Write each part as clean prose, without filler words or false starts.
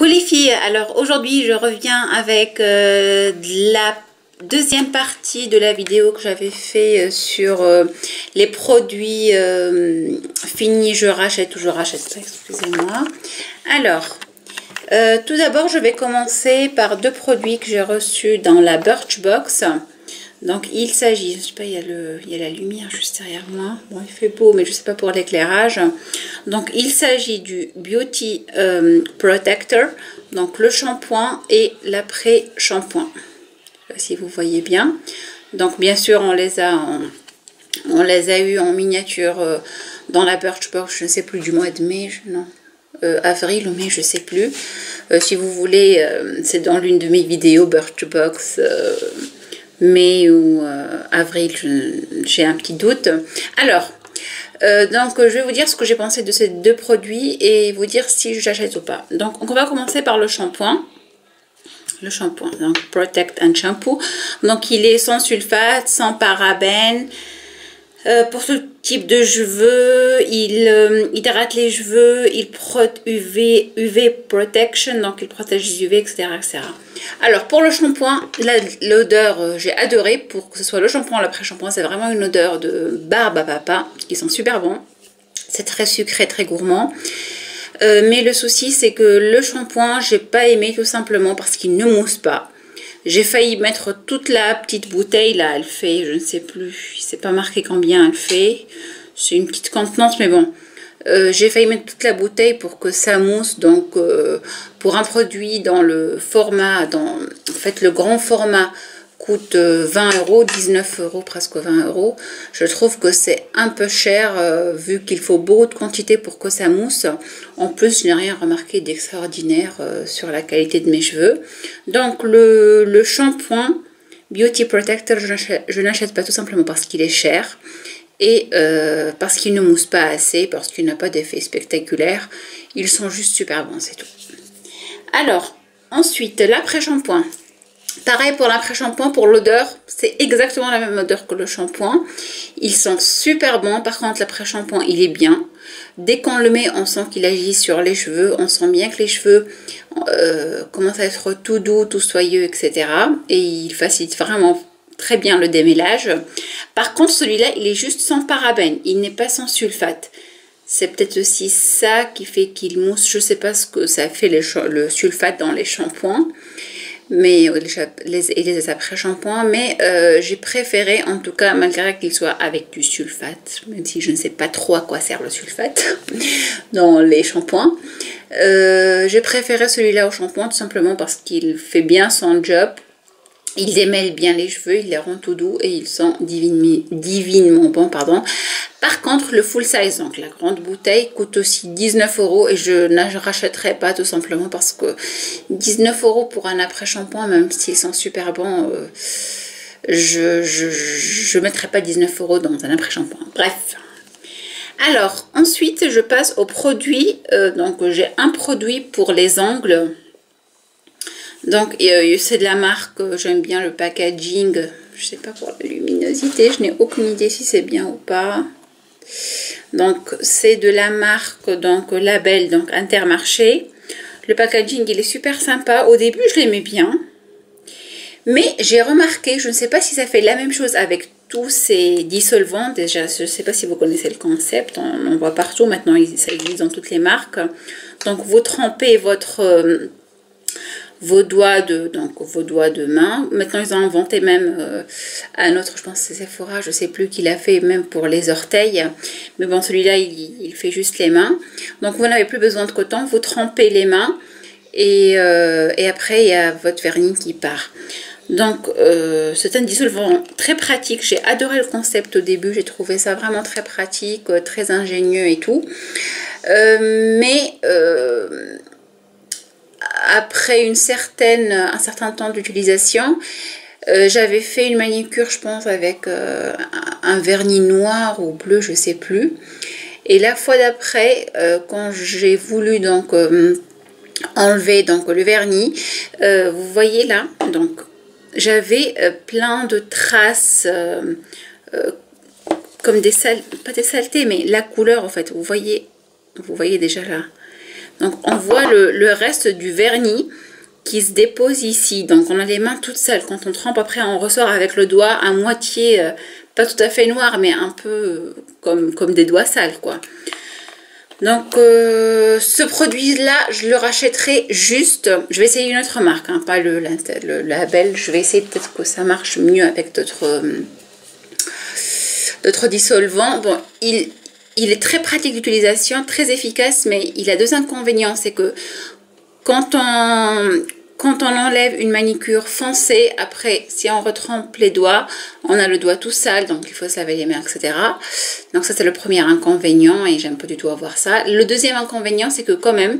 Coucou les filles, alors aujourd'hui je reviens avec la deuxième partie de la vidéo que j'avais fait sur les produits finis, je rachète ou je rachète pas, excusez-moi. Alors, tout d'abord je vais commencer par deux produits que j'ai reçus dans la Birchbox. Donc il s'agit, je sais pas, il y a la lumière juste derrière moi. Bon, il fait beau, mais je sais pas pour l'éclairage. Donc il s'agit du Beauty Protector, donc le shampoing et l'après-shampoing. Si vous voyez bien. Donc bien sûr on les a eu en miniature dans la Birchbox, je ne sais plus, du mois de mai, non. Avril ou mai, je sais plus. Si vous voulez, c'est dans l'une de mes vidéos Birchbox. Mai ou avril, j'ai un petit doute. Alors, donc je vais vous dire ce que j'ai pensé de ces deux produits et vous dire si j'achète ou pas. Donc on va commencer par le shampoing. Le shampoing, donc Protect and Shampoo. Donc il est sans sulfate, sans parabènes. Pour tout type de cheveux, il hydrate les cheveux, il UV protection, donc il protège les UV, etc., etc. Alors pour le shampoing, l'odeur, j'ai adoré, pour que ce soit le shampoing ou l'après-shampoing, c'est vraiment une odeur de barbe à papa, qui sent super bon. C'est très sucré, très gourmand. Mais le souci, c'est que le shampoing, j'ai pas aimé tout simplement parce qu'il ne mousse pas. J'ai failli mettre toute la petite bouteille, là, elle fait, je ne sais plus, c'est pas marqué combien elle fait. C'est une petite contenance, mais bon. J'ai failli mettre toute la bouteille pour que ça mousse. Donc, pour un produit dans le format, en fait, le grand format coûte 20 €, 19 €, presque 20 €. Je trouve que c'est un peu cher vu qu'il faut beaucoup de quantité pour que ça mousse. En plus, je n'ai rien remarqué d'extraordinaire sur la qualité de mes cheveux. Donc, le shampoing Beauty Protector, je n'achète pas tout simplement parce qu'il est cher et parce qu'il ne mousse pas assez, parce qu'il n'a pas d'effet spectaculaire. Ils sont juste super bons, c'est tout. Alors, ensuite, l'après-shampoing. Pareil pour l'après-shampoing, pour l'odeur, c'est exactement la même odeur que le shampoing. Il sent super bon. Par contre, l'après-shampoing, il est bien. Dès qu'on le met, on sent qu'il agit sur les cheveux. On sent bien que les cheveux commencent à être tout doux, tout soyeux, etc. Et il facilite vraiment très bien le démêlage. Par contre, celui-là, il est juste sans parabènes. Il n'est pas sans sulfate. C'est peut-être aussi ça qui fait qu'il mousse. Je ne sais pas ce que ça fait le sulfate dans les shampoings. Mais les après-shampoings, mais j'ai préféré, en tout cas, malgré qu'il soit avec du sulfate, même si je ne sais pas trop à quoi sert le sulfate dans les shampoings, j'ai préféré celui-là au shampoing tout simplement parce qu'il fait bien son job. Il démêle bien les cheveux, il les rend tout doux et il sent divinement bon, pardon. Par contre, le full size, donc la grande bouteille, coûte aussi 19 € et je ne rachèterai pas tout simplement parce que 19 € pour un après-shampoing, même s'il sent super bon, je ne mettrai pas 19 € dans un après-shampoing. Bref. Alors, ensuite, je passe aux produits. Donc, j'ai un produit pour les ongles. Donc c'est de la marque, j'aime bien le packaging, je sais pas pour la luminosité, je n'ai aucune idée si c'est bien ou pas. Donc c'est de la marque, donc Label, donc Intermarché. Le packaging il est super sympa, au début je l'aimais bien. Mais j'ai remarqué, je ne sais pas si ça fait la même chose avec tous ces dissolvants. Déjà, je ne sais pas si vous connaissez le concept, on voit partout maintenant, ça existe dans toutes les marques. Donc vous trempez vos doigts de main. Maintenant ils ont inventé même un autre, je pense que c'est Sephora, je sais plus qui l'a fait même pour les orteils, mais bon celui-là il fait juste les mains. Donc vous n'avez plus besoin de coton, vous trempez les mains et après il y a votre vernis qui part. Donc c'est un dissolvant très pratique, j'ai adoré le concept au début, j'ai trouvé ça vraiment très pratique, très ingénieux et tout, mais après un certain temps d'utilisation, j'avais fait une manicure, je pense, avec un vernis noir ou bleu, je sais plus. Et la fois d'après, quand j'ai voulu donc enlever donc le vernis, vous voyez là, donc j'avais plein de traces comme pas des saletés, mais la couleur en fait. Vous voyez déjà là. Donc on voit le reste du vernis qui se dépose ici. Donc on a les mains toutes sales. Quand on trempe, après on ressort avec le doigt à moitié, pas tout à fait noir, mais un peu comme des doigts sales, quoi. Donc ce produit là je le rachèterai juste, je vais essayer une autre marque, hein, pas le label. Je vais essayer, peut-être que ça marche mieux avec d'autres dissolvants. Bon, il est très pratique d'utilisation, très efficace, mais il a deux inconvénients. C'est que quand on enlève une manicure foncée, après, si on retrempe les doigts, on a le doigt tout sale, donc il faut se laver les mains, etc. Donc ça, c'est le premier inconvénient et j'aime pas du tout avoir ça. Le deuxième inconvénient, c'est que quand même,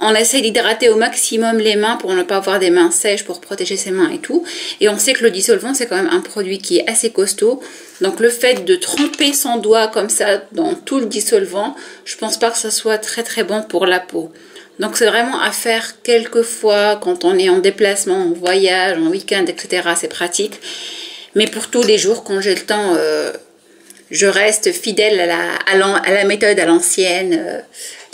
on essaie d'hydrater au maximum les mains pour ne pas avoir des mains sèches, pour protéger ses mains et tout. Et on sait que le dissolvant, c'est quand même un produit qui est assez costaud. Donc le fait de tremper son doigt comme ça dans tout le dissolvant, je pense pas que ça soit très très bon pour la peau. Donc c'est vraiment à faire quelques fois quand on est en déplacement, en voyage, en week-end, etc. C'est pratique. Mais pour tous les jours, quand j'ai le temps, je reste fidèle à la méthode à l'ancienne,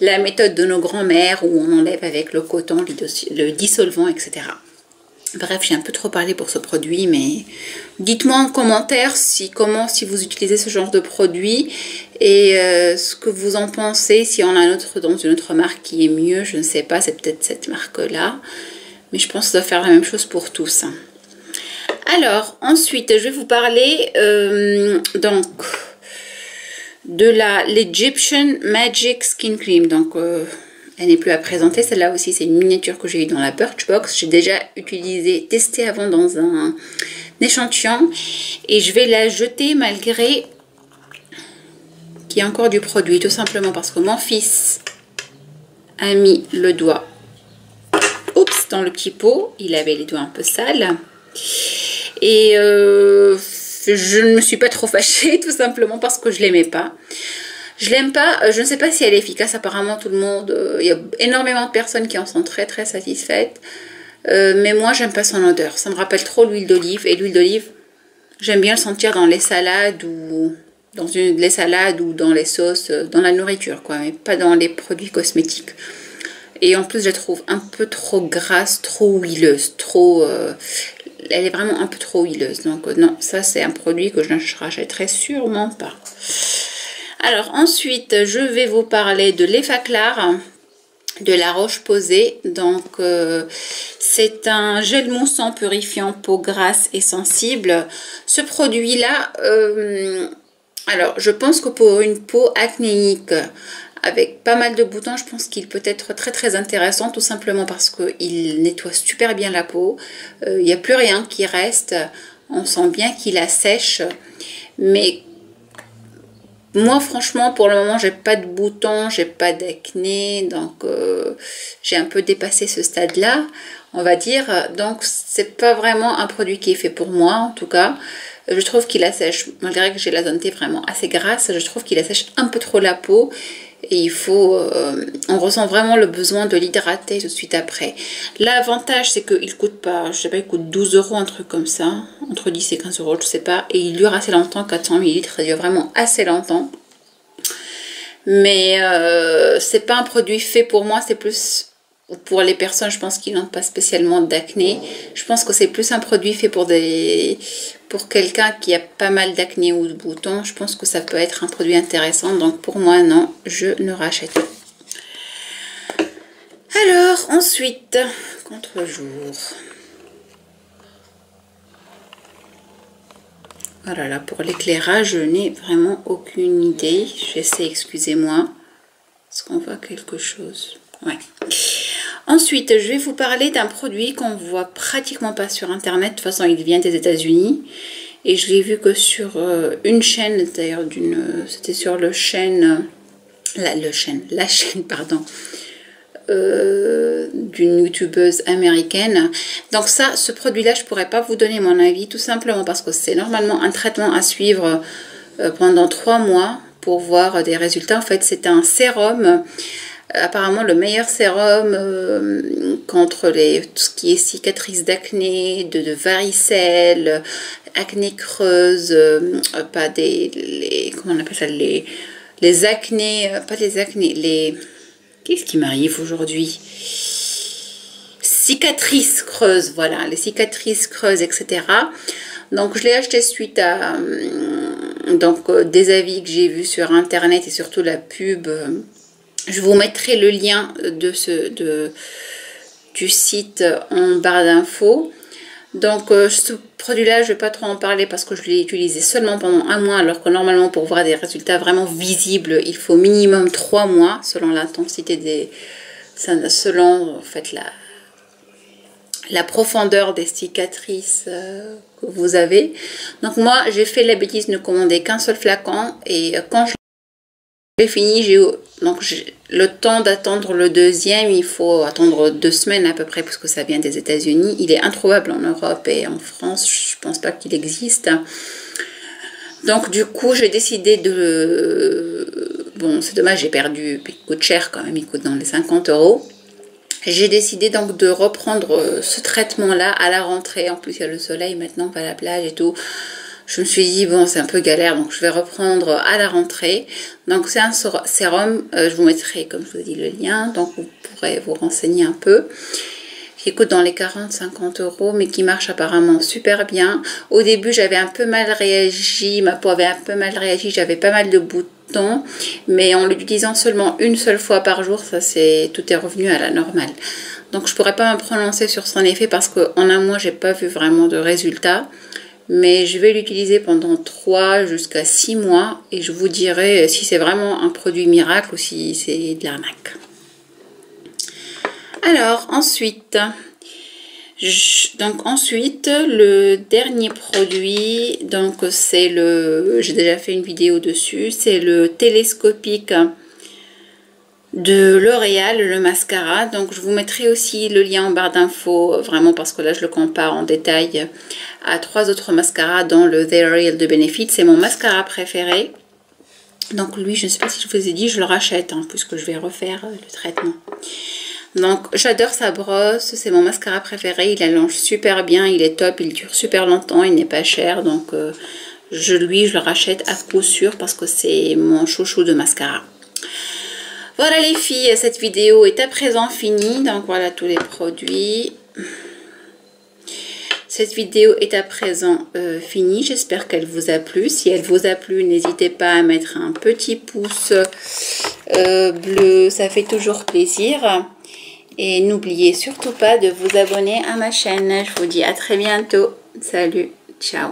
la méthode de nos grands-mères où on enlève avec le coton, le dissolvant, etc. Bref, j'ai un peu trop parlé pour ce produit, mais dites-moi en commentaire si vous utilisez ce genre de produit et ce que vous en pensez. Si on a un autre dans une autre marque qui est mieux, je ne sais pas, c'est peut-être cette marque-là. Mais je pense que ça va faire la même chose pour tous. Alors, ensuite, je vais vous parler donc de l'Egyptian Magic Skin Cream. Donc, elle n'est plus à présenter. Celle-là aussi, c'est une miniature que j'ai eu dans la Birchbox. J'ai déjà testé avant dans un échantillon. Et je vais la jeter malgré qu'il y ait encore du produit. Tout simplement parce que mon fils a mis le doigt dans le petit pot. Il avait les doigts un peu sales. Et je ne me suis pas trop fâchée, tout simplement parce que je l'aimais pas. Je l'aime pas, je ne sais pas si elle est efficace, apparemment tout le monde, il y a énormément de personnes qui en sont très très satisfaites. Mais moi j'aime pas son odeur, ça me rappelle trop l'huile d'olive. Et l'huile d'olive, j'aime bien le sentir dans les salades ou dans les sauces, dans la nourriture, quoi, mais pas dans les produits cosmétiques. Et en plus je la trouve un peu trop grasse, trop huileuse, elle est vraiment un peu trop huileuse. Donc non, ça c'est un produit que je ne rachèterai sûrement pas. Alors ensuite, je vais vous parler de l'Effaclar de La Roche-Posay. Donc c'est un gel moussant purifiant peau grasse et sensible. Ce produit-là, alors je pense que pour une peau acnéique avec pas mal de boutons, je pense qu'il peut être très très intéressant, tout simplement parce qu'il nettoie super bien la peau. Il n'y a plus rien qui reste, on sent bien qu'il assèche, mais moi franchement pour le moment j'ai pas de boutons, j'ai pas d'acné, donc j'ai un peu dépassé ce stade là, on va dire. Donc c'est pas vraiment un produit qui est fait pour moi, en tout cas. Je trouve qu'il assèche, malgré que j'ai la zone T vraiment assez grasse, je trouve qu'il assèche un peu trop la peau. Et on ressent vraiment le besoin de l'hydrater tout de suite après. L'avantage, c'est qu'il coûte pas, je sais pas, il coûte 12 €, un truc comme ça, entre 10 et 15 €, je sais pas. Et il dure assez longtemps, 400 ml, il dure vraiment assez longtemps. Mais c'est pas un produit fait pour moi, c'est plus pour les personnes, je pense, qui n'ont pas spécialement d'acné. Je pense que c'est plus un produit fait pour quelqu'un qui a pas mal d'acné ou de boutons. Je pense que ça peut être un produit intéressant. Donc pour moi, non, je ne rachète pas. Alors, ensuite, contre-jour. Oh là là, pour l'éclairage, je n'ai vraiment aucune idée. J'essaie, excusez-moi. Est-ce qu'on voit quelque chose? Ouais. Ensuite, je vais vous parler d'un produit qu'on voit pratiquement pas sur internet. De toute façon, il vient des États-Unis. Et je l'ai vu que sur une chaîne, d'ailleurs, c'était sur la chaîne, pardon, d'une youtubeuse américaine. Donc ça, ce produit-là, je pourrais pas vous donner mon avis, tout simplement parce que c'est normalement un traitement à suivre pendant 3 mois pour voir des résultats. En fait, c'est un sérum. Apparemment le meilleur sérum contre tout ce qui est cicatrices d'acné, de varicelles, acné creuse, pas comment on appelle ça, les acnés, pas les acnés, Qu'est-ce qui m'arrive aujourd'hui? Cicatrices creuses, voilà, les cicatrices creuses, etc. Donc je l'ai acheté suite à des avis que j'ai vus sur internet et surtout la pub. Je vous mettrai le lien du site en barre d'infos. Donc ce produit là je ne vais pas trop en parler parce que je l'ai utilisé seulement pendant un mois, alors que normalement pour voir des résultats vraiment visibles il faut minimum 3 mois selon l'intensité selon en fait la profondeur des cicatrices que vous avez. Donc moi j'ai fait la bêtise de ne commander qu'un seul flacon, et quand je l'ai fini, j'ai le temps d'attendre le deuxième. Il faut attendre 2 semaines à peu près parce que ça vient des États-Unis. Il est introuvable en Europe et en France, je pense pas qu'il existe. Donc du coup j'ai décidé bon c'est dommage, j'ai perdu, il coûte cher quand même, il coûte dans les 50 €. J'ai décidé donc de reprendre ce traitement-là à la rentrée. En plus, il y a le soleil maintenant, on va à la plage et tout. Je me suis dit, bon, c'est un peu galère, donc je vais reprendre à la rentrée. Donc, c'est un sérum. Je vous mettrai, comme je vous ai dit, le lien. Donc, vous pourrez vous renseigner un peu. Qui coûte dans les 40-50 €, mais qui marche apparemment super bien. Au début, j'avais un peu mal réagi. Ma peau avait un peu mal réagi. J'avais pas mal de boutons. Mais en l'utilisant seulement une seule fois par jour, tout est revenu à la normale. Donc, je pourrais pas me prononcer sur son effet parce qu'en un mois, j'ai pas vu vraiment de résultats. Mais je vais l'utiliser pendant 3 jusqu'à 6 mois. Et je vous dirai si c'est vraiment un produit miracle ou si c'est de l'arnaque. Alors ensuite, le dernier produit, donc c'est j'ai déjà fait une vidéo dessus, c'est le télescopique de L'Oréal, le mascara. Donc je vous mettrai aussi le lien en barre d'infos, vraiment parce que là je le compare en détail à 3 autres mascaras dans le The Real de Benefit. C'est mon mascara préféré. Donc lui, je ne sais pas si je vous ai dit, je le rachète puisque je vais refaire le traitement. Donc j'adore sa brosse, c'est mon mascara préféré, il allonge super bien, il est top, il dure super longtemps, il n'est pas cher. Donc je le rachète à coup sûr parce que c'est mon chouchou de mascara. Voilà les filles, cette vidéo est à présent finie. Donc voilà tous les produits. Cette vidéo est à présent finie. J'espère qu'elle vous a plu. Si elle vous a plu, n'hésitez pas à mettre un petit pouce bleu. Ça fait toujours plaisir. Et n'oubliez surtout pas de vous abonner à ma chaîne. Je vous dis à très bientôt. Salut, ciao.